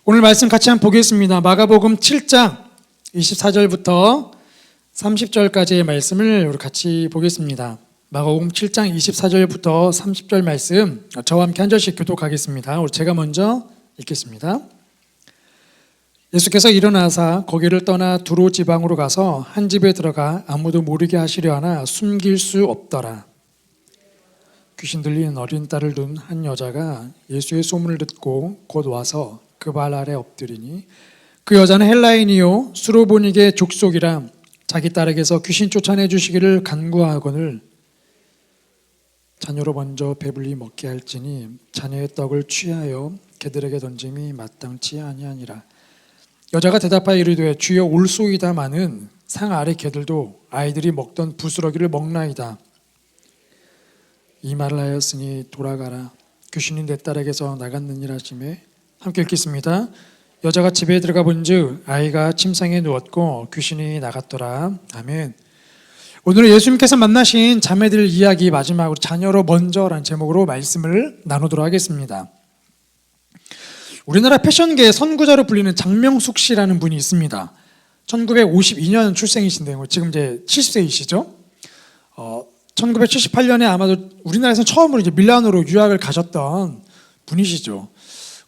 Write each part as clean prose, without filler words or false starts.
오늘 말씀 같이 한번 보겠습니다. 마가복음 7장 24절부터 30절까지의 말씀을 우리 같이 보겠습니다. 마가복음 7장 24절부터 30절 말씀 저와 함께 한 절씩 교독하겠습니다. 제가 먼저 읽겠습니다. 예수께서 일어나사 거기를 떠나 두로 지방으로 가서 한 집에 들어가 아무도 모르게 하시려 하나 숨길 수 없더라. 귀신 들린 어린 딸을 둔 한 여자가 예수의 소문을 듣고 곧 와서 그 발 아래 엎드리니 그 여자는 헬라인이요 수로보니게 족속이라 자기 딸에게서 귀신 쫓아내 주시기를 간구하거늘 자녀로 먼저 배불리 먹게 할지니 자녀의 떡을 취하여 개들에게 던짐이 마땅치 아니하니라. 여자가 대답하여 이르되 주여 올소이다마는 상 아래 개들도 아이들이 먹던 부스러기를 먹나이다. 이 말을 하였으니 돌아가라 귀신이 내 딸에게서 나갔느니라 하시매 함께 읽겠습니다. 여자가 집에 들어가 본즉 아이가 침상에 누웠고 귀신이 나갔더라. 아멘. 오늘 예수님께서 만나신 자매들 이야기 마지막으로 자녀로 먼저라는 제목으로 말씀을 나누도록 하겠습니다. 우리나라 패션계의 선구자로 불리는 장명숙 씨라는 분이 있습니다. 1952년 출생이신데요. 지금 이제 70세이시죠. 1978년에 아마도 우리나라에서 처음으로 이제 밀라노로 유학을 가셨던 분이시죠.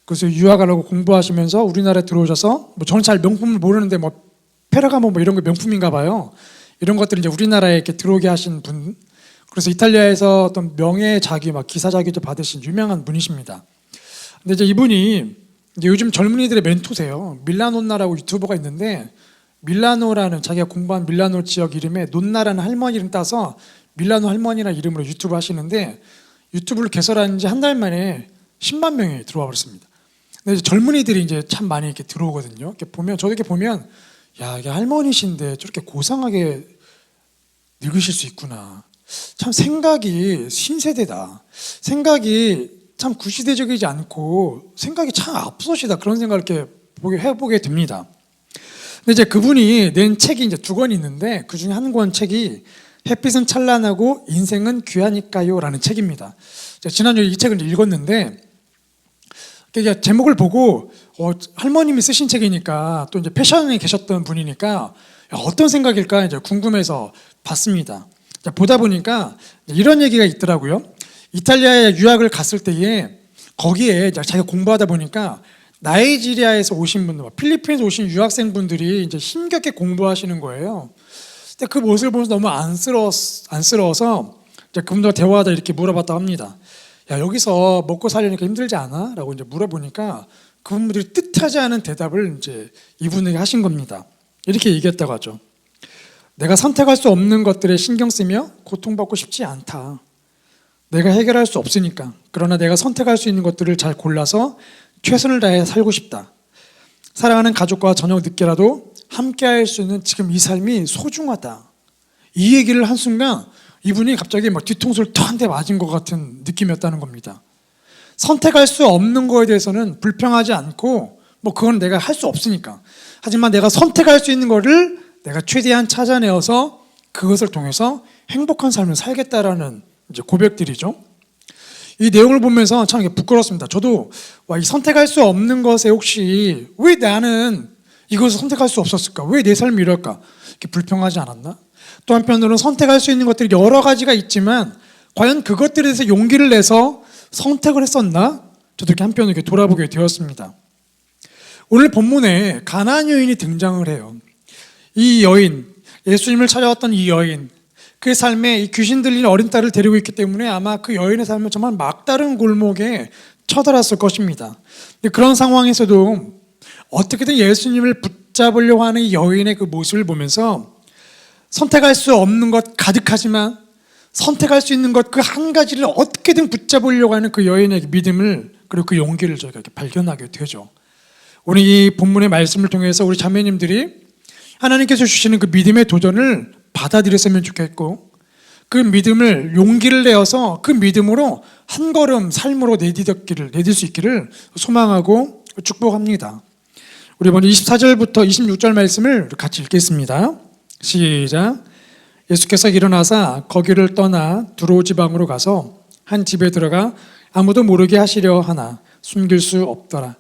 그래서 유학하려고 공부하시면서 우리나라에 들어오셔서 저는 잘 명품을 모르는데 페라가모 이런 거 명품인가 봐요. 이런 것들을 이제 우리나라에 이렇게 들어오게 하신 분. 그래서 이탈리아에서 어떤 명예 자기 기사 자기도 받으신 유명한 분이십니다. 근데 이제 이분이 이제 요즘 젊은이들의 멘토세요. 밀라노나라고 유튜버가 있는데 밀라노라는 자기가 공부한 밀라노 지역 이름에 논나라는 할머니 이름 따서 밀라노 할머니라는 이름으로 유튜브 하시는데 유튜브를 개설한 지 한 달 만에 10만 명이 들어와 버렸습니다. 근데 젊은이들이 이제 참 많이 이렇게 들어오거든요. 이렇게 보면 저도 이렇게 보면 야, 이게 할머니신데 저렇게 고상하게 늙으실 수 있구나. 참 생각이 신세대다. 생각이 참 구시대적이지 않고 생각이 참 앞서시다. 그런 생각을 이렇게 해보게 됩니다. 근데 이제 그분이 낸 책이 이제 두 권이 있는데 그 중에 한 권 책이 햇빛은 찬란하고 인생은 귀하니까요라는 책입니다. 제가 지난주에 이 책을 읽었는데 제목을 보고 할머님이 쓰신 책이니까 또 이제 패션에 계셨던 분이니까 어떤 생각일까 이제 궁금해서 봤습니다. 보다 보니까 이런 얘기가 있더라고요. 이탈리아에 유학을 갔을 때에 거기에 자기가 공부하다 보니까 나이지리아에서 오신 분들, 필리핀에서 오신 유학생분들이 이제 힘겹게 공부하시는 거예요. 근데 그 모습을 보면서 너무 안쓰러워서 그분들과 대화하다 이렇게 물어봤다고 합니다. 야, 여기서 먹고 살려니까 힘들지 않아? 라고 이제 물어보니까 그분들이 뜻하지 않은 대답을 이제 이분에게 하신 겁니다. 이렇게 얘기했다고 하죠. 내가 선택할 수 없는 것들에 신경 쓰며 고통받고 싶지 않다. 내가 해결할 수 없으니까. 그러나 내가 선택할 수 있는 것들을 잘 골라서 최선을 다해 살고 싶다. 사랑하는 가족과 저녁 늦게라도 함께 할 수 있는 지금 이 삶이 소중하다. 이 얘기를 한 순간 이분이 갑자기 뒤통수를 한 대 맞은 것 같은 느낌이었다는 겁니다. 선택할 수 없는 거에 대해서는 불평하지 않고 그건 내가 할 수 없으니까. 하지만 내가 선택할 수 있는 거를 내가 최대한 찾아내어서 그것을 통해서 행복한 삶을 살겠다라는 이제 고백들이죠. 이 내용을 보면서 참 부끄럽습니다. 저도 이 선택할 수 없는 것에 혹시 왜 나는 이것을 선택할 수 없었을까? 왜 내 삶이 이럴까? 이렇게 불평하지 않았나? 또 한편으로는 선택할 수 있는 것들이 여러 가지가 있지만 과연 그것들에 대해서 용기를 내서 선택을 했었나? 저도 이렇게 한편으로 이렇게 돌아보게 되었습니다. 오늘 본문에 가나안 여인이 등장을 해요. 이 여인, 예수님을 찾아왔던 이 여인, 그의 삶에 이 귀신 들린 어린 딸을 데리고 있기 때문에 아마 그 여인의 삶은 정말 막다른 골목에 처달았을 것입니다. 그런 상황에서도 어떻게든 예수님을 붙잡으려고 하는 이 여인의 그 모습을 보면서 선택할 수 없는 것 가득하지만 선택할 수 있는 것 그 한 가지를 어떻게든 붙잡으려고 하는 그 여인의 믿음을 그리고 그 용기를 저희가 이렇게 발견하게 되죠. 오늘 이 본문의 말씀을 통해서 우리 자매님들이 하나님께서 주시는 그 믿음의 도전을 받아들였으면 좋겠고 그 믿음을 용기를 내어서 그 믿음으로 한 걸음 삶으로 내딜 수 있기를 소망하고 축복합니다. 우리 먼저 24절부터 26절 말씀을 같이 읽겠습니다. 시작. 예수께서 일어나사 거기를 떠나 두로 지방으로 가서 한 집에 들어가 아무도 모르게 하시려 하나 숨길 수 없더라.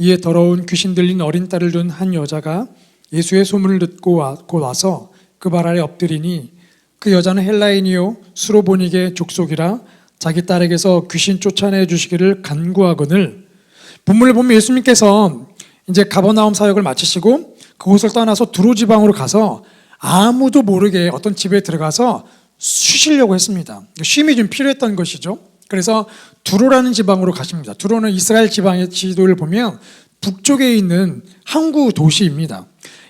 이에 더러운 귀신 들린 어린 딸을 둔 한 여자가 예수의 소문을 듣고 곧 와서 그 발 아래 엎드리니 그 여자는 헬라인이요 수로보니게 족속이라 자기 딸에게서 귀신 쫓아내 주시기를 간구하거늘. 본문을 보면 예수님께서 이제 가버나움 사역을 마치시고 그곳을 떠나서 두로 지방으로 가서 아무도 모르게 어떤 집에 들어가서 쉬시려고 했습니다. 쉼이 좀 필요했던 것이죠. 그래서 두로라는 지방으로 가십니다. 두로는 이스라엘 지방의 지도를 보면 북쪽에 있는 항구 도시입니다.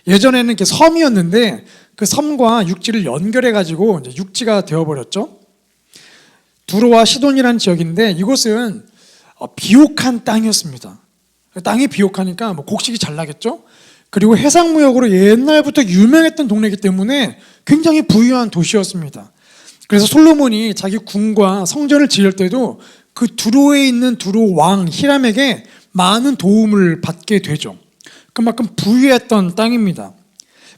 예전에는 이렇게 섬이었는데 그 섬과 육지를 연결해 가지고 이제 육지가 되어버렸죠. 두로와 시돈이라는 지역인데 이곳은 비옥한 땅이었습니다. 땅이 비옥하니까 뭐 곡식이 잘 나겠죠. 그리고 해상무역으로 옛날부터 유명했던 동네이기 때문에 굉장히 부유한 도시였습니다. 그래서 솔로몬이 자기 궁과 성전을 지을 때도 그 두로에 있는 두로 왕 히람에게 많은 도움을 받게 되죠. 그만큼 부유했던 땅입니다.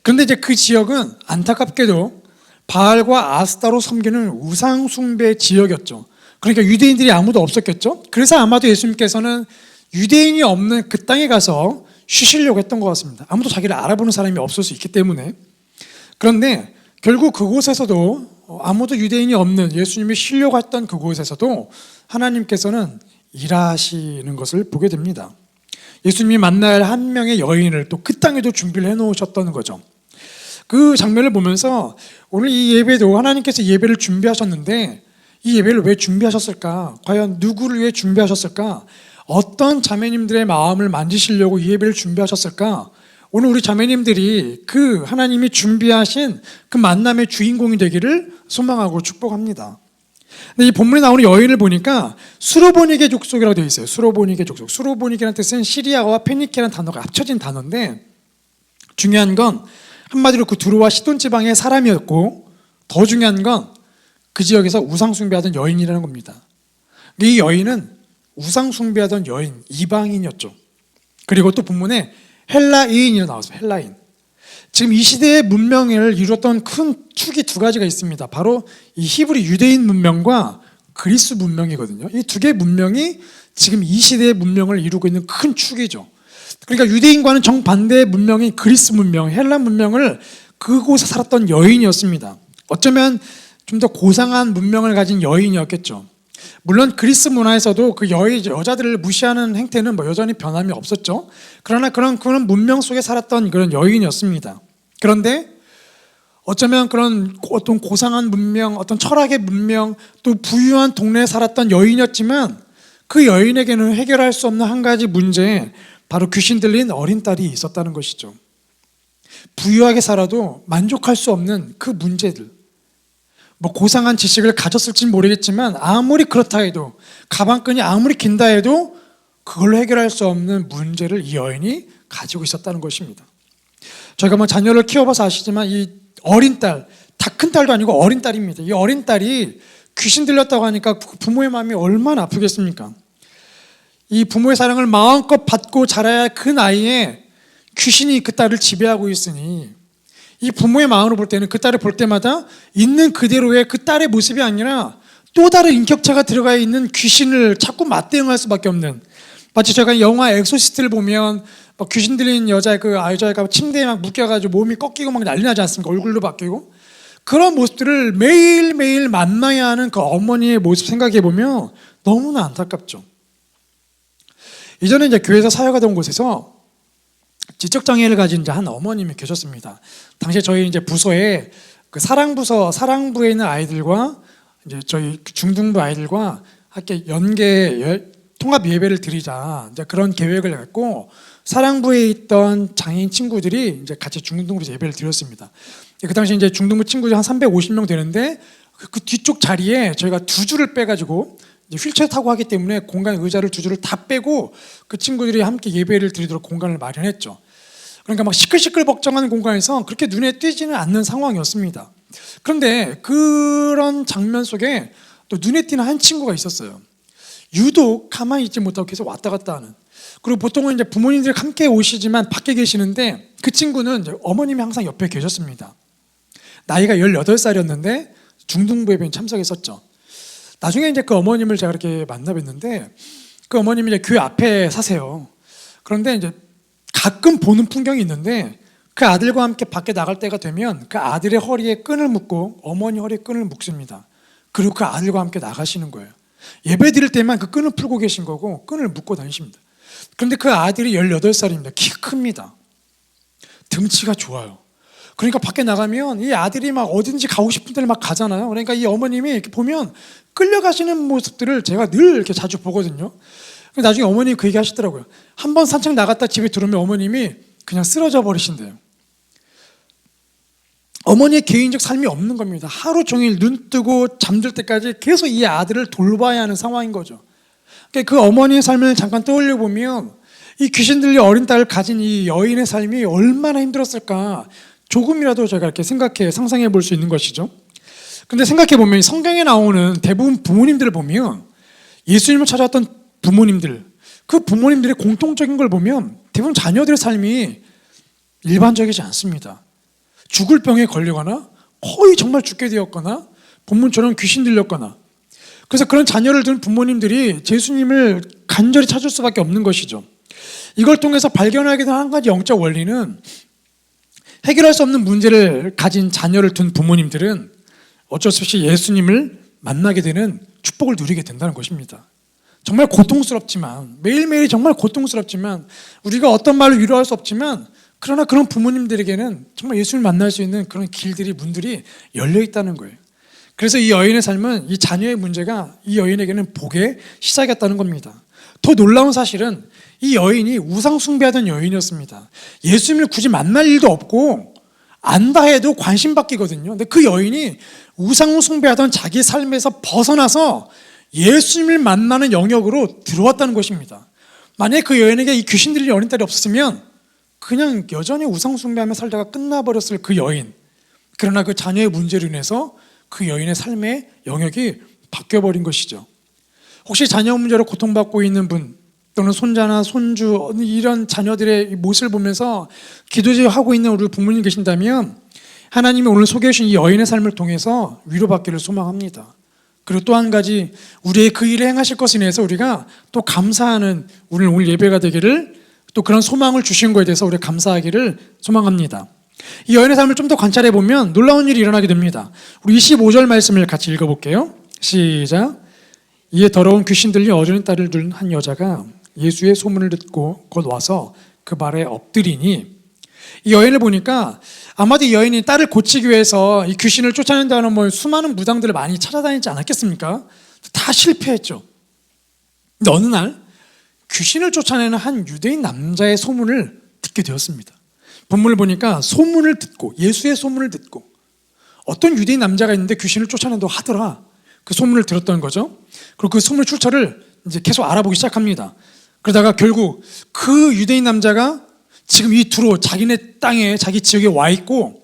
그런데 이제 그 지역은 안타깝게도 바알과 아스타로 섬기는 우상 숭배 지역이었죠. 그러니까 유대인들이 아무도 없었겠죠. 그래서 아마도 예수님께서는 유대인이 없는 그 땅에 가서 쉬시려고 했던 것 같습니다. 아무도 자기를 알아보는 사람이 없을 수 있기 때문에. 그런데 결국 그곳에서도 아무도 유대인이 없는 예수님이 쉬려고 했던 그곳에서도 하나님께서는 일하시는 것을 보게 됩니다. 예수님이 만날 한 명의 여인을 또 그 땅에도 준비를 해놓으셨던 거죠. 그 장면을 보면서 오늘 이 예배도 하나님께서 예배를 준비하셨는데 이 예배를 왜 준비하셨을까? 과연 누구를 위해 준비하셨을까? 어떤 자매님들의 마음을 만지시려고 이 예배를 준비하셨을까? 오늘 우리 자매님들이 그 하나님이 준비하신 그 만남의 주인공이 되기를 소망하고 축복합니다. 근데 이 본문에 나오는 여인을 보니까 수로보니게 족속이라고 되어 있어요. 수로보니게 족속. 수로보니게라는 뜻은 시리아와 페니케라는 단어가 합쳐진 단어인데 중요한 건 한마디로 그 두로와 시돈 지방의 사람이었고 더 중요한 건 그 지역에서 우상 숭배하던 여인이라는 겁니다. 이 여인은 우상 숭배하던 여인, 이방인이었죠. 그리고 또 본문에 헬라인이라고 나왔어요. 헬라인. 지금 이 시대의 문명을 이루었던 큰 축이 두 가지가 있습니다. 바로 이 히브리 유대인 문명과 그리스 문명이거든요. 이 두 개의 문명이 지금 이 시대의 문명을 이루고 있는 큰 축이죠. 그러니까 유대인과는 정반대의 문명인 그리스 문명, 헬라 문명을 그곳에 살았던 여인이었습니다. 어쩌면 좀 더 고상한 문명을 가진 여인이었겠죠. 물론 그리스 문화에서도 그 여자들을 무시하는 행태는 뭐 여전히 변함이 없었죠. 그러나 그런 문명 속에 살았던 그런 여인이었습니다. 그런데 어쩌면 그런 어떤 고상한 문명, 어떤 철학의 문명, 또 부유한 동네에 살았던 여인이었지만 그 여인에게는 해결할 수 없는 한 가지 문제, 바로 귀신 들린 어린 딸이 있었다는 것이죠. 부유하게 살아도 만족할 수 없는 그 문제들. 뭐 고상한 지식을 가졌을지는 모르겠지만 아무리 그렇다 해도 가방끈이 아무리 긴다 해도 그걸로 해결할 수 없는 문제를 이 여인이 가지고 있었다는 것입니다. 저희가 뭐 자녀를 키워봐서 아시지만 이 어린 딸, 다 큰 딸도 아니고 어린 딸입니다. 이 어린 딸이 귀신 들렸다고 하니까 부모의 마음이 얼마나 아프겠습니까? 이 부모의 사랑을 마음껏 받고 자라야 그 나이에 귀신이 그 딸을 지배하고 있으니 이 부모의 마음으로 볼 때는 그 딸을 볼 때마다 있는 그대로의 그 딸의 모습이 아니라 또 다른 인격체가 들어가 있는 귀신을 자꾸 맞대응할 수밖에 없는, 마치 제가 영화 엑소시스트를 보면 막 귀신 들린 여자애가 침대에 막 묶여가지고 몸이 꺾이고 막 난리 나지 않습니까? 얼굴도 바뀌고. 그런 모습들을 매일매일 만나야 하는 그 어머니의 모습 생각해 보면 너무나 안타깝죠. 이전에 이제 교회에서 사역하던 곳에서 지적장애를 가진 한 어머님이 계셨습니다. 당시에 저희 이제 부서에 그 사랑부에 있는 아이들과 이제 저희 중등부 아이들과 함께 통합 예배를 드리자, 이제 그런 계획을 갖고 사랑부에 있던 장애인 친구들이 이제 같이 중등부에서 예배를 드렸습니다. 그 당시 이제 중등부 친구들이 한 350명 되는데 그 뒤쪽 자리에 저희가 두 줄을 빼가지고 휠체어 타고 하기 때문에 의자를 두 줄을 다 빼고 그 친구들이 함께 예배를 드리도록 공간을 마련했죠. 그러니까 막 시끌시끌벅적한 공간에서 그렇게 눈에 띄지는 않는 상황이었습니다. 그런데 그런 장면 속에 또 눈에 띄는 한 친구가 있었어요. 유독 가만히 있지 못하고 계속 왔다 갔다 하는. 그리고 보통은 이제 부모님들이 함께 오시지만 밖에 계시는데 그 친구는 이제 어머님이 항상 옆에 계셨습니다. 나이가 18살이었는데 중등부 예배에 참석했었죠. 나중에 이제 그 어머님을 제가 이렇게 만나 뵀는데 그 어머님이 이제 교회 앞에 사세요. 그런데 이제 가끔 보는 풍경이 있는데 그 아들과 함께 밖에 나갈 때가 되면 그 아들의 허리에 끈을 묶고 어머니 허리에 끈을 묶습니다. 그리고 그 아들과 함께 나가시는 거예요. 예배 드릴 때만 그 끈을 풀고 계신 거고 끈을 묶고 다니십니다. 그런데 그 아들이 18살입니다. 키가 큽니다. 등치가 좋아요. 그러니까 밖에 나가면 이 아들이 막 어딘지 가고 싶은 데를 막 가잖아요. 그러니까 이 어머님이 이렇게 보면 끌려가시는 모습들을 제가 늘 이렇게 자주 보거든요. 나중에 어머님이 그 얘기 하시더라고요. 한번 산책 나갔다 집에 들어오면 어머님이 그냥 쓰러져 버리신대요. 어머니의 개인적 삶이 없는 겁니다. 하루 종일 눈 뜨고 잠들 때까지 계속 이 아들을 돌봐야 하는 상황인 거죠. 그 어머니의 삶을 잠깐 떠올려 보면 이 귀신 들린 어린 딸을 가진 이 여인의 삶이 얼마나 힘들었을까 조금이라도 제가 이렇게 상상해 볼 수 있는 것이죠. 근데 생각해 보면 성경에 나오는 대부분 부모님들을 보면 예수님을 찾아왔던 부모님들, 그 부모님들의 공통적인 걸 보면 대부분 자녀들의 삶이 일반적이지 않습니다. 죽을 병에 걸리거나 거의 정말 죽게 되었거나 본문처럼 귀신 들렸거나, 그래서 그런 자녀를 둔 부모님들이 예수님을 간절히 찾을 수밖에 없는 것이죠. 이걸 통해서 발견하게 된 한 가지 영적 원리는 해결할 수 없는 문제를 가진 자녀를 둔 부모님들은 어쩔 수 없이 예수님을 만나게 되는 축복을 누리게 된다는 것입니다. 정말 고통스럽지만, 매일매일이 정말 고통스럽지만, 우리가 어떤 말로 위로할 수 없지만, 그러나 그런 부모님들에게는 정말 예수님을 만날 수 있는 그런 길들이, 문들이 열려 있다는 거예요. 그래서 이 여인의 삶은, 이 자녀의 문제가 이 여인에게는 복의 시작이었다는 겁니다. 더 놀라운 사실은 이 여인이 우상 숭배하던 여인이었습니다. 예수님을 굳이 만날 일도 없고 안다 해도 관심 받기거든요. 근데 그 여인이 우상 숭배하던 자기 삶에서 벗어나서 예수님을 만나는 영역으로 들어왔다는 것입니다. 만약에 그 여인에게 이 귀신 들린 어린 딸이 없었으면 그냥 여전히 우상 숭배하며 살다가 끝나버렸을 그 여인. 그러나 그 자녀의 문제로 인해서 그 여인의 삶의 영역이 바뀌어버린 것이죠. 혹시 자녀 문제로 고통받고 있는 분, 또는 손자나 손주, 이런 자녀들의 모습을 보면서 기도하고 있는 우리 부모님 계신다면 하나님이 오늘 소개해 주신 이 여인의 삶을 통해서 위로받기를 소망합니다. 그리고 또 한 가지, 우리의 그 일을 행하실 것에 인해서 우리가 또 감사하는 오늘 예배가 되기를, 또 그런 소망을 주신 것에 대해서 우리가 감사하기를 소망합니다. 이 여인의 삶을 좀 더 관찰해 보면 놀라운 일이 일어나게 됩니다. 우리 25절 말씀을 같이 읽어볼게요. 시작. 이에 더러운 귀신 들린 어린 딸을 둔 한 여자가 예수의 소문을 듣고 곧 와서 그 발에 엎드리니, 이 여인을 보니까 아마도 이 여인이 딸을 고치기 위해서 이 귀신을 쫓아낸다는 수많은 무당들을 많이 찾아다니지 않았겠습니까? 다 실패했죠. 근데 어느 날 귀신을 쫓아내는 한 유대인 남자의 소문을 듣게 되었습니다. 본문을 보니까 소문을 듣고, 예수의 소문을 듣고, 어떤 유대인 남자가 있는데 귀신을 쫓아낸다고 하더라. 그 소문을 들었던 거죠. 그리고 그 소문 출처를 이제 계속 알아보기 시작합니다. 그러다가 결국 그 유대인 남자가 지금 이 두로 자기네 땅에, 자기 지역에 와 있고,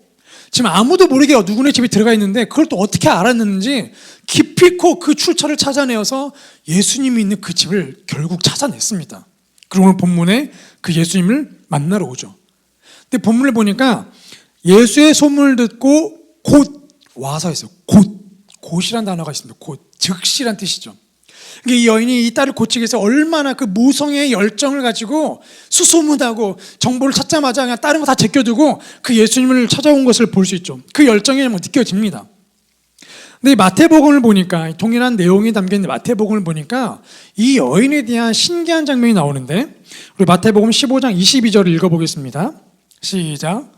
지금 아무도 모르게 누구네 집에 들어가 있는데 그걸 또 어떻게 알았는지 기필코 그 출처를 찾아내어서 예수님이 있는 그 집을 결국 찾아냈습니다. 그리고 오늘 본문에 그 예수님을 만나러 오죠. 근데 본문을 보니까 예수의 소문을 듣고 곧 와서 했어요. 곧이란 단어가 있습니다. 곧, 즉시란 뜻이죠. 이 여인이 이 딸을 고치기 위해서 얼마나 그 모성의 열정을 가지고 수소문하고 정보를 찾자마자 그냥 다른 거 다 제껴두고 그 예수님을 찾아온 것을 볼 수 있죠. 그 열정이 느껴집니다. 근데 마태복음을 보니까, 동일한 내용이 담긴 마태복음을 보니까 이 여인에 대한 신기한 장면이 나오는데, 우리 마태복음 15장 22절을 읽어보겠습니다. 시작.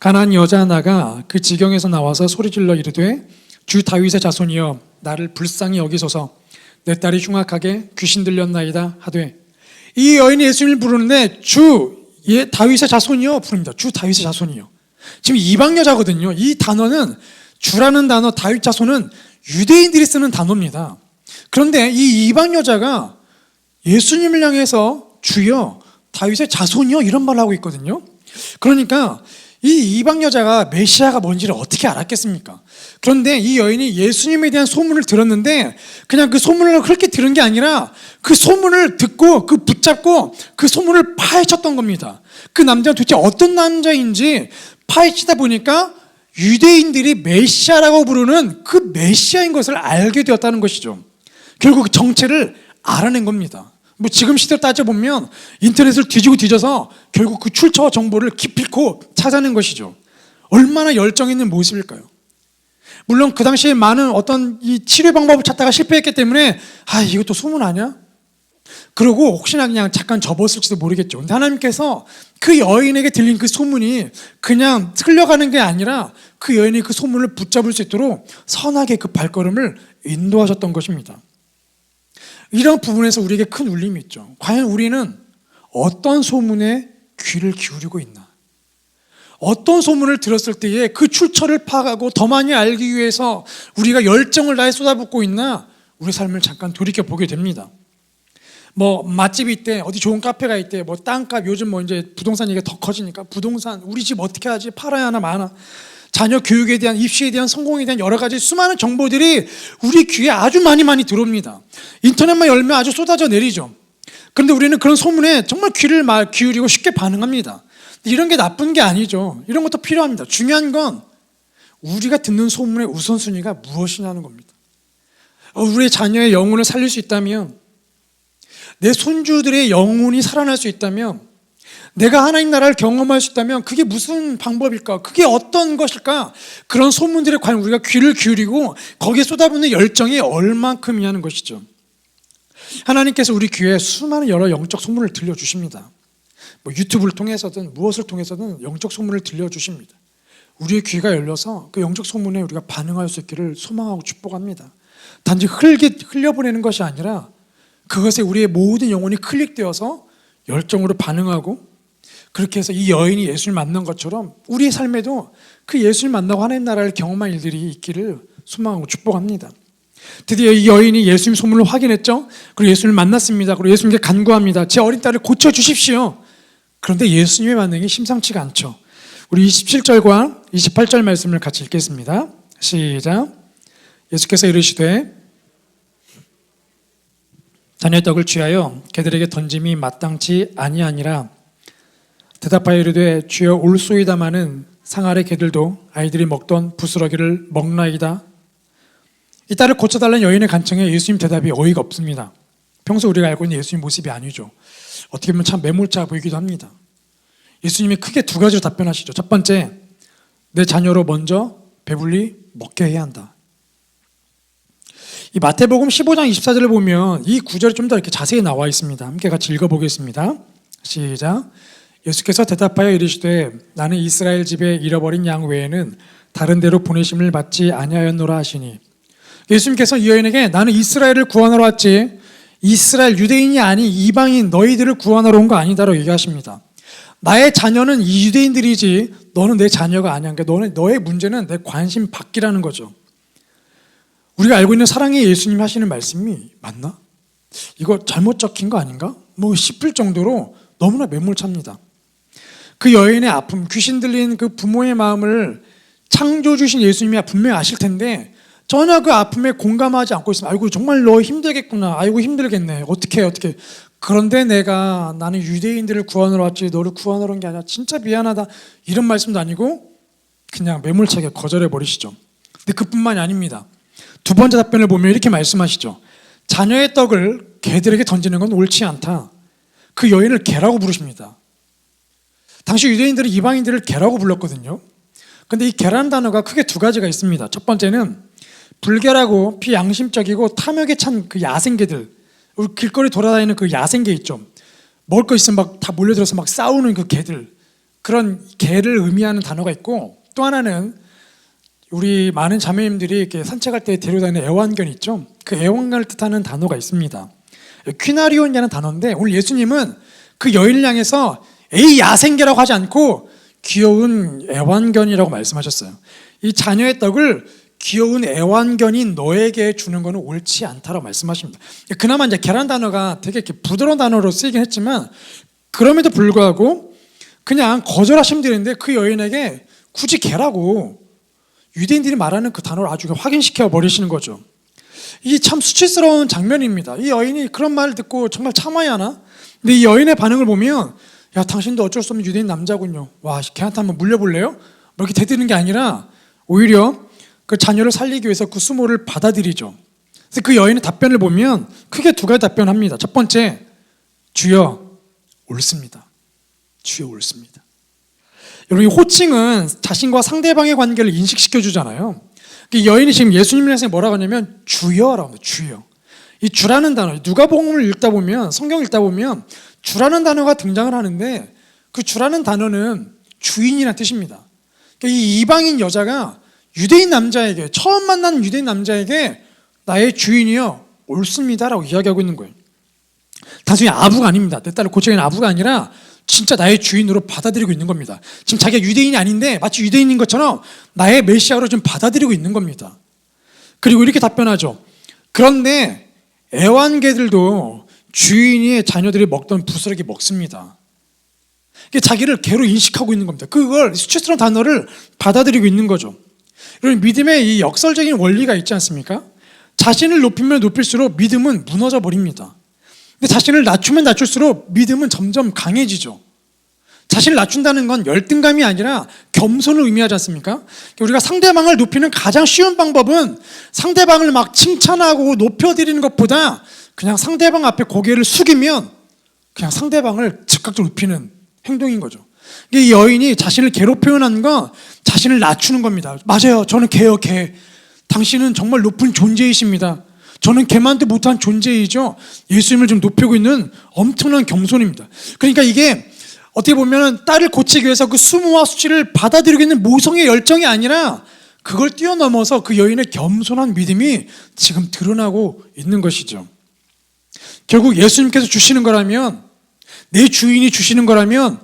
가난한 여자 하나가 그 지경에서 나와서 소리질러 이르되 주 다윗의 자손이여 나를 불쌍히 여기소서, 내 딸이 흉악하게 귀신 들렸나이다 하되, 이 여인이 예수님을 부르는데 다윗의 자손이여 부릅니다. 주 다윗의 자손이여. 지금 이방 여자거든요. 이 단어는, 주라는 단어, 다윗 자손은 유대인들이 쓰는 단어입니다. 그런데 이 이방 여자가 예수님을 향해서 주여 다윗의 자손이여 이런 말을 하고 있거든요. 그러니까 이 이방 여자가 메시아가 뭔지를 어떻게 알았겠습니까? 그런데 이 여인이 예수님에 대한 소문을 들었는데 그냥 그 소문을 그렇게 들은 게 아니라 그 소문을 듣고 그 붙잡고 그 소문을 파헤쳤던 겁니다. 그 남자가 도대체 어떤 남자인지 파헤치다 보니까 유대인들이 메시아라고 부르는 그 메시아인 것을 알게 되었다는 것이죠. 결국 그 정체를 알아낸 겁니다. 뭐 지금 시대로 따져보면 인터넷을 뒤지고 뒤져서 결국 그 출처와 정보를 기필코 찾아낸 것이죠. 얼마나 열정 있는 모습일까요? 물론 그 당시에 많은 어떤 이 치료 방법을 찾다가 실패했기 때문에 이것도 소문 아니야? 그러고 혹시나 그냥 잠깐 접었을지도 모르겠죠. 근데 하나님께서 그 여인에게 들린 그 소문이 그냥 흘려가는 게 아니라 그 여인이 그 소문을 붙잡을 수 있도록 선하게 그 발걸음을 인도하셨던 것입니다. 이런 부분에서 우리에게 큰 울림이 있죠. 과연 우리는 어떤 소문에 귀를 기울이고 있나? 어떤 소문을 들었을 때에 그 출처를 파악하고 더 많이 알기 위해서 우리가 열정을 다해 쏟아붓고 있나? 우리 삶을 잠깐 돌이켜보게 됩니다. 뭐 맛집이 있대, 어디 좋은 카페가 있대, 뭐 땅값, 요즘 뭐 이제 부동산 얘기가 더 커지니까 부동산, 우리 집 어떻게 하지? 팔아야 하나 마나? 자녀 교육에 대한, 입시에 대한, 성공에 대한 여러 가지 수많은 정보들이 우리 귀에 아주 많이 들어옵니다. 인터넷만 열면 아주 쏟아져 내리죠. 그런데 우리는 그런 소문에 정말 귀를 기울이고 쉽게 반응합니다. 이런 게 나쁜 게 아니죠. 이런 것도 필요합니다. 중요한 건 우리가 듣는 소문의 우선순위가 무엇이냐는 겁니다. 우리의 자녀의 영혼을 살릴 수 있다면, 내 손주들의 영혼이 살아날 수 있다면, 내가 하나님 나라를 경험할 수 있다면 그게 무슨 방법일까? 그게 어떤 것일까? 그런 소문들에 과연 우리가 귀를 기울이고 거기에 쏟아붓는 열정이 얼만큼이냐는 것이죠. 하나님께서 우리 귀에 수많은 여러 영적 소문을 들려주십니다. 뭐 유튜브를 통해서든 무엇을 통해서든 영적 소문을 들려주십니다. 우리의 귀가 열려서 그 영적 소문에 우리가 반응할 수 있기를 소망하고 축복합니다. 단지 흘려보내는 것이 아니라 그것에 우리의 모든 영혼이 클릭되어서 열정으로 반응하고, 그렇게 해서 이 여인이 예수를 만난 것처럼 우리의 삶에도 그 예수를 만나고 하나님 나라를 경험한 일들이 있기를 소망하고 축복합니다. 드디어 이 여인이 예수님 소문을 확인했죠. 그리고 예수를 만났습니다. 그리고 예수님께 간구합니다. 제 어린 딸을 고쳐주십시오. 그런데 예수님의 반응이 심상치가 않죠. 우리 27절과 28절 말씀을 같이 읽겠습니다. 시작. 예수께서 이르시되 자녀의 떡을 취하여 개들에게 던짐이 마땅치 아니하니라. 대답하여 이르되 주여 올소이다마는 상 아래 개들도 아이들이 먹던 부스러기를 먹나이다. 이 딸을 고쳐달라는 여인의 간청에 예수님 대답이 어이가 없습니다. 평소 우리가 알고 있는 예수님 모습이 아니죠. 어떻게 보면 참 매몰차 보이기도 합니다. 예수님이 크게 두 가지로 답변하시죠. 첫 번째, 내 자녀로 먼저 배불리 먹게 해야 한다. 이 마태복음 15장 24절을 보면 이 구절이 좀 더 이렇게 자세히 나와 있습니다. 함께 같이 읽어보겠습니다. 시작. 예수께서 대답하여 이르시되 나는 이스라엘 집에 잃어버린 양 외에는 다른 데로 보내심을 받지 아니하였노라 하시니, 예수님께서 이 여인에게 나는 이스라엘을 구원하러 왔지 이스라엘 유대인이 아닌 이방인 너희들을 구원하러 온 거 아니다라고 얘기하십니다. 나의 자녀는 이 유대인들이지 너는 내 자녀가 아니야. 그러니까 너의 문제는 내 관심 받기라는 거죠. 우리가 알고 있는 사랑의 예수님이 하시는 말씀이 맞나? 이거 잘못 적힌 거 아닌가? 뭐 싶을 정도로 너무나 매몰찹니다. 그 여인의 아픔, 귀신 들린 그 부모의 마음을 창조주신 예수님이 분명히 아실 텐데 전혀 그 아픔에 공감하지 않고 있으면 아이고 정말 너 힘들겠구나, 아이고 힘들겠네, 어떻게 그런데 나는 유대인들을 구원하러 왔지 너를 구원하러 온 게 아니라 진짜 미안하다, 이런 말씀도 아니고 그냥 매몰차게 거절해 버리시죠. 근데 그뿐만이 아닙니다. 두 번째 답변을 보면 이렇게 말씀하시죠. 자녀의 떡을 개들에게 던지는 건 옳지 않다. 그 여인을 개라고 부르십니다. 당시 유대인들은 이방인들을 개라고 불렀거든요. 근데 이 개라는 단어가 크게 두 가지가 있습니다. 첫 번째는 불결하고 비양심적이고 탐욕에 찬 그 야생개들, 우리 길거리 돌아다니는 그 야생개 있죠. 먹을 거 있으면 막 다 몰려들어서 막 싸우는 그 개들, 그런 개를 의미하는 단어가 있고, 또 하나는 우리 많은 자매님들이 이렇게 산책할 때 데려다니는 애완견 있죠. 그 애완견을 뜻하는 단어가 있습니다. 퀴나리온이라는 단어인데 오늘 예수님은 그 여인을 향해서 에이 야생개라고 하지 않고 귀여운 애완견이라고 말씀하셨어요. 이 자녀의 떡을 귀여운 애완견인 너에게 주는 것은 옳지 않다라고 말씀하십니다. 그나마 이제 개란 단어가 되게 이렇게 부드러운 단어로 쓰이긴 했지만 그럼에도 불구하고 그냥 거절하시면 되는데 그 여인에게 굳이 개라고 유대인들이 말하는 그 단어를 아주 확인시켜 버리시는 거죠. 이게 참 수치스러운 장면입니다. 이 여인이 그런 말을 듣고 정말 참아야 하나? 근데 이 여인의 반응을 보면 야 당신도 어쩔 수 없는 유대인 남자군요. 와 걔한테 한번 물려볼래요? 뭐 이렇게 대드는 게 아니라 오히려 그 자녀를 살리기 위해서 그 수모를 받아들이죠. 그래서 그 여인의 답변을 보면 크게 두 가지 답변합니다. 첫 번째, 주여 옳습니다. 주여 옳습니다. 여러분, 이 호칭은 자신과 상대방의 관계를 인식시켜 주잖아요. 이 여인이 지금 예수님을 향해서 뭐라고 하냐면 주여라고 합니다. 주여. 이 주라는 단어, 누가복음을 읽다 보면, 성경을 읽다 보면 주라는 단어가 등장을 하는데, 그 주라는 단어는 주인이라는 뜻입니다. 그러니까 이 이방인 여자가 유대인 남자에게, 처음 만난 유대인 남자에게 나의 주인이여 옳습니다라고 이야기하고 있는 거예요. 단순히 아부가 아닙니다. 내 딸을 고쳐낸 아부가 아니라 진짜 나의 주인으로 받아들이고 있는 겁니다. 지금 자기가 유대인이 아닌데 마치 유대인인 것처럼 나의 메시아로 좀 받아들이고 있는 겁니다. 그리고 이렇게 답변하죠. 그런데 애완개들도 주인의 자녀들이 먹던 부스러기 먹습니다. 자기를 개로 인식하고 있는 겁니다. 그걸 수치스러운 단어를 받아들이고 있는 거죠. 여러분, 믿음의 이 역설적인 원리가 있지 않습니까? 자신을 높이면 높일수록 믿음은 무너져 버립니다. 근데 자신을 낮추면 낮출수록 믿음은 점점 강해지죠. 자신을 낮춘다는 건 열등감이 아니라 겸손을 의미하지 않습니까? 우리가 상대방을 높이는 가장 쉬운 방법은 상대방을 막 칭찬하고 높여드리는 것보다 그냥 상대방 앞에 고개를 숙이면 그냥 상대방을 즉각적으로 높이는 행동인 거죠. 이 여인이 자신을 개로 표현한 건 자신을 낮추는 겁니다. 맞아요. 저는 개요, 개. 당신은 정말 높은 존재이십니다. 저는 개만도 못한 존재이죠. 예수님을 좀 높이고 있는 엄청난 겸손입니다. 그러니까 이게 어떻게 보면 딸을 고치기 위해서 그 수모와 수치를 받아들이고 있는 모성의 열정이 아니라 그걸 뛰어넘어서 그 여인의 겸손한 믿음이 지금 드러나고 있는 것이죠. 결국 예수님께서 주시는 거라면, 내 주인이 주시는 거라면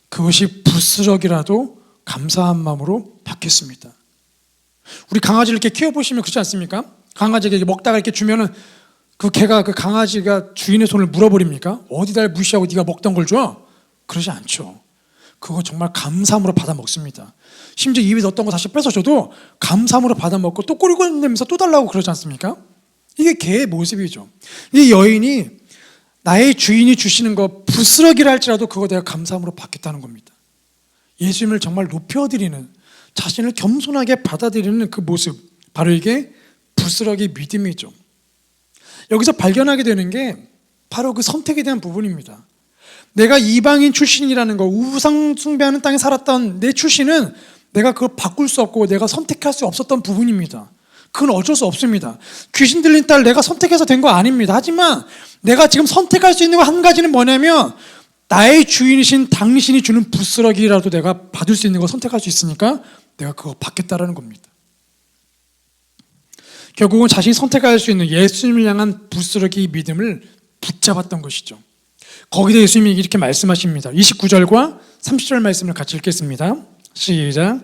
그것이 부스럭이라도 감사한 마음으로 받겠습니다. 우리 강아지를 이렇게 키워보시면 그렇지 않습니까? 강아지에게 먹다가 이렇게 주면은 그 개가, 그 강아지가 주인의 손을 물어버립니까? 어디다 무시하고 네가 먹던 걸 줘? 그러지 않죠. 그거 정말 감사함으로 받아 먹습니다. 심지어 입에 넣었던 거 다시 뺏어줘도 감사함으로 받아 먹고 또 꼬리꼬리 내면서 또 달라고 그러지 않습니까? 이게 개의 모습이죠. 이 여인이 나의 주인이 주시는 거 부스러기라 할지라도 그거 내가 감사함으로 받겠다는 겁니다. 예수님을 정말 높여드리는, 자신을 겸손하게 받아들이는 그 모습, 바로 이게 부스러기 믿음이죠. 여기서 발견하게 되는 게 바로 그 선택에 대한 부분입니다. 내가 이방인 출신이라는 거, 우상 숭배하는 땅에 살았던 내 출신은 내가 그걸 바꿀 수 없고 내가 선택할 수 없었던 부분입니다. 그건 어쩔 수 없습니다. 귀신 들린 딸 내가 선택해서 된 거 아닙니다. 하지만 내가 지금 선택할 수 있는 거 한 가지는 뭐냐면 나의 주인이신 당신이 주는 부스러기라도 내가 받을 수 있는 거 선택할 수 있으니까 내가 그거 받겠다라는 겁니다. 결국은 자신이 선택할 수 있는 예수님을 향한 부스러기 믿음을 붙잡았던 것이죠. 거기다 예수님이 이렇게 말씀하십니다. 29절과 30절 말씀을 같이 읽겠습니다. 시작.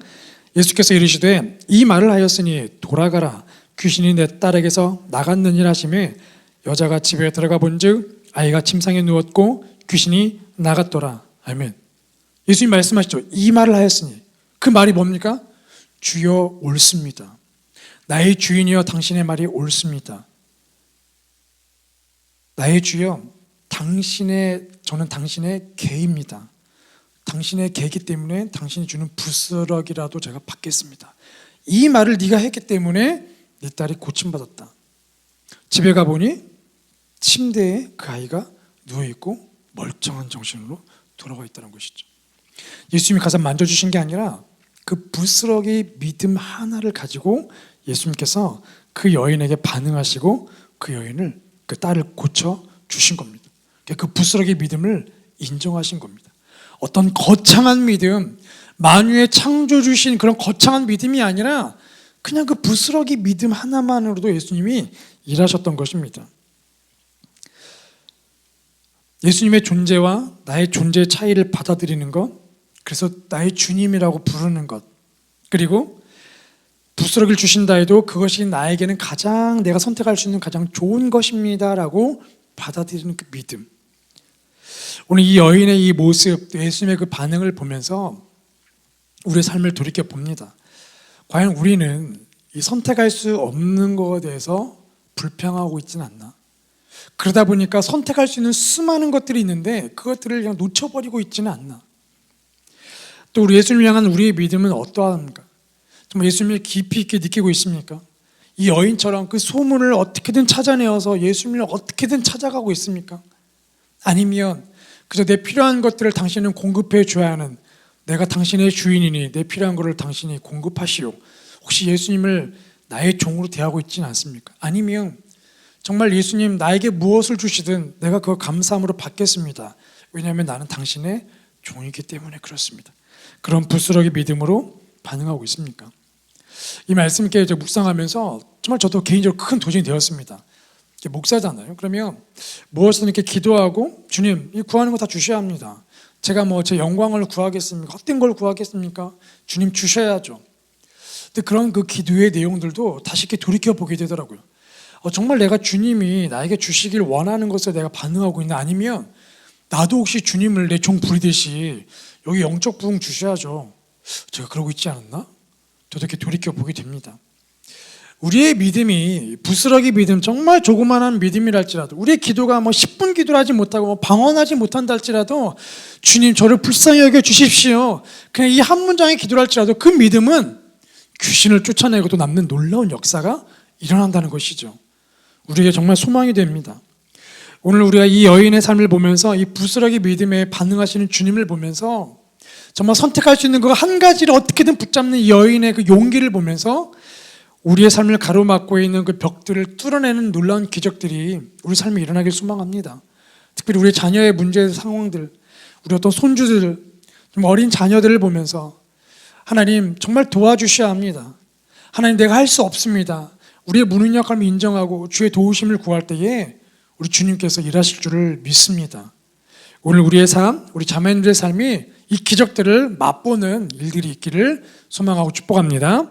예수께서 이르시되 이 말을 하였으니 돌아가라, 귀신이 내 딸에게서 나갔느니라 하시매 여자가 집에 들어가 본즉 아이가 침상에 누웠고 귀신이 나갔더라. 아멘. 예수님 말씀하시죠. 이 말을 하였으니, 그 말이 뭡니까? 주여 옳습니다. 나의 주인이여 당신의 말이 옳습니다. 나의 주여, 저는 당신의 개입니다. 당신의 개이기 때문에 당신이 주는 부스러기라도 제가 받겠습니다. 이 말을 네가 했기 때문에 내 딸이 고침받았다. 집에 가보니 침대에 그 아이가 누워있고 멀쩡한 정신으로 돌아가 있다는 것이죠. 예수님이 가서 만져주신 게 아니라 그 부스러기 믿음 하나를 가지고 예수님께서 그 여인에게 반응하시고 그 여인을, 그 딸을 고쳐주신 겁니다. 그 부스러기 믿음을 인정하신 겁니다. 어떤 거창한 믿음, 만유의 창조주신 그런 거창한 믿음이 아니라 그냥 그 부스러기 믿음 하나만으로도 예수님이 일하셨던 것입니다. 예수님의 존재와 나의 존재의 차이를 받아들이는 것, 그래서 나의 주님이라고 부르는 것, 그리고 부스러기를 주신다 해도 그것이 나에게는 가장 내가 선택할 수 있는 가장 좋은 것입니다라고 받아들이는 그 믿음. 오늘 이 여인의 이 모습, 예수님의 그 반응을 보면서 우리의 삶을 돌이켜 봅니다. 과연 우리는 이 선택할 수 없는 것에 대해서 불평하고 있지는 않나? 그러다 보니까 선택할 수 있는 수많은 것들이 있는데 그것들을 그냥 놓쳐버리고 있지는 않나? 또 우리 예수님을 향한 우리의 믿음은 어떠한가? 정말 예수님을 깊이 있게 느끼고 있습니까? 이 여인처럼 그 소문을 어떻게든 찾아내어서 예수님을 어떻게든 찾아가고 있습니까? 아니면 그저 내 필요한 것들을 당신은 공급해 줘야 하는, 내가 당신의 주인이니 내 필요한 것을 당신이 공급하시오. 혹시 예수님을 나의 종으로 대하고 있지는 않습니까? 아니면 정말 예수님 나에게 무엇을 주시든 내가 그거 감사함으로 받겠습니다. 왜냐하면 나는 당신의 종이기 때문에 그렇습니다. 그런 부스러기 믿음으로 반응하고 있습니까? 이 말씀 이렇게 묵상하면서 정말 저도 개인적으로 큰 도전이 되었습니다. 목사잖아요. 그러면 무엇을 이렇게 기도하고 주님 이 구하는 거 다 주셔야 합니다. 제가 뭐 제 영광을 구하겠습니까? 헛된 걸 구하겠습니까? 주님 주셔야죠. 근데 그런 그 기도의 내용들도 다시 이렇게 돌이켜 보게 되더라고요. 정말 내가 주님이 나에게 주시길 원하는 것에 내가 반응하고 있나, 아니면 나도 혹시 주님을 내 종 부리듯이 여기 영적 부흥 주셔야죠, 제가 그러고 있지 않았나? 저도 이렇게 돌이켜 보게 됩니다. 우리의 믿음이 부스러기 믿음, 정말 조그만한 믿음이랄지라도, 우리의 기도가 뭐 10분 기도를 하지 못하고 뭐 방언하지 못한다 할지라도 주님 저를 불쌍히 여겨 주십시오, 그냥 이 한 문장의 기도를 할지라도 그 믿음은 귀신을 쫓아내고도 남는 놀라운 역사가 일어난다는 것이죠. 우리에게 정말 소망이 됩니다. 오늘 우리가 이 여인의 삶을 보면서 이 부스러기 믿음에 반응하시는 주님을 보면서 정말 선택할 수 있는 그 한 가지를 어떻게든 붙잡는 이 여인의 그 용기를 보면서 우리의 삶을 가로막고 있는 그 벽들을 뚫어내는 놀라운 기적들이 우리 삶에 일어나길 소망합니다. 특별히 우리 자녀의 문제 상황들, 우리 어떤 손주들, 좀 어린 자녀들을 보면서 하나님 정말 도와주셔야 합니다. 하나님 내가 할 수 없습니다. 우리의 무능력함을 인정하고 주의 도우심을 구할 때에 우리 주님께서 일하실 줄을 믿습니다. 오늘 우리의 삶, 우리 자매님들의 삶이 이 기적들을 맛보는 일들이 있기를 소망하고 축복합니다.